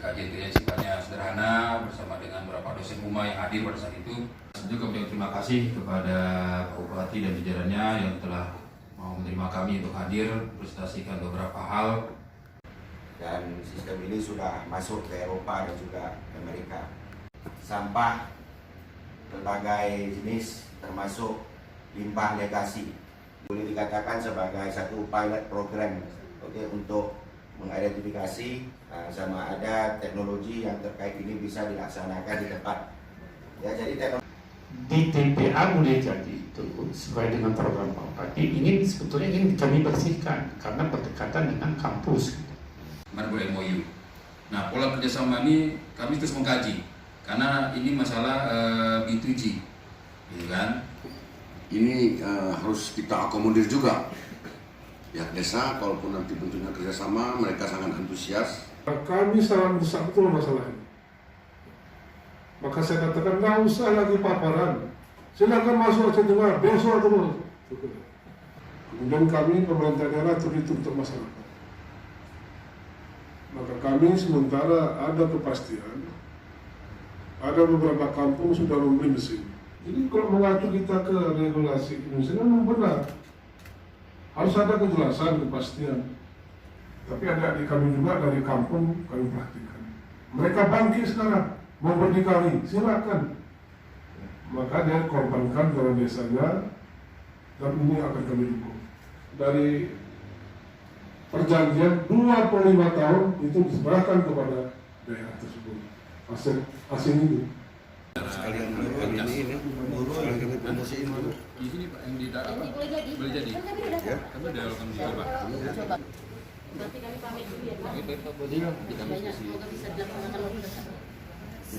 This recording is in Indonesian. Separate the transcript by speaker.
Speaker 1: kajian-kajian sifatnya sederhana bersama dengan beberapa dosen UMA yang hadir pada saat itu. Juga terima kasih kepada Pak Bupati dan jajarannya yang telah mau menerima kami untuk hadir presentasikan beberapa hal.
Speaker 2: Dan sistem ini sudah masuk ke Eropa dan juga Amerika. Sampah berbagai jenis termasuk limbah legasi boleh dikatakan sebagai satu pilot program untuk mengidentifikasi sama ada teknologi yang terkait ini bisa dilaksanakan di tempat. Ya, jadi
Speaker 3: di TPA boleh jadi itu sesuai dengan program Pak Bupati sebetulnya ingin kami bersihkan karena berdekatan dengan kampus.
Speaker 1: Kemarin boleh MOU. Nah, pola kerjasama ini kami terus mengkaji karena ini masalah B2G, gitu kan?
Speaker 4: Ini harus kita akomodir juga. Pihak desa, kalaupun nanti bentuknya kerjasama, mereka sangat antusias.
Speaker 5: Kami sangat mendesak betul masalah ini. Maka saya katakan nggak usah lagi paparan, silakan masuk Aceh Tengah besok terus. Kemudian kami pemerintah daerah terhitung untuk masyarakat. Maka kami sementara ada kepastian, ada beberapa kampung sudah membeli mesin. Jadi kalau mengacu kita ke regulasi Indonesia memang benar, harus ada kejelasan, kepastian. Tapi adik-adik kami juga dari kampung kami perhatikan. Mereka bangkit sekarang, mau berdikari, silakan. Maka dia korbankan dalam desanya, dan ini akan kami dukung. Dari perjanjian 25 tahun itu diserahkan kepada daerah tersebut. Hasil ini.
Speaker 4: Sekalian ini guru yang kami promosiin dulu.
Speaker 1: Di sini Pak yang di daerah apa? Boleh jadi.
Speaker 4: Ya.
Speaker 1: Kami udah lakukan uji coba.
Speaker 6: Berarti kami pamit dulu ya Pak. Kita diskusi.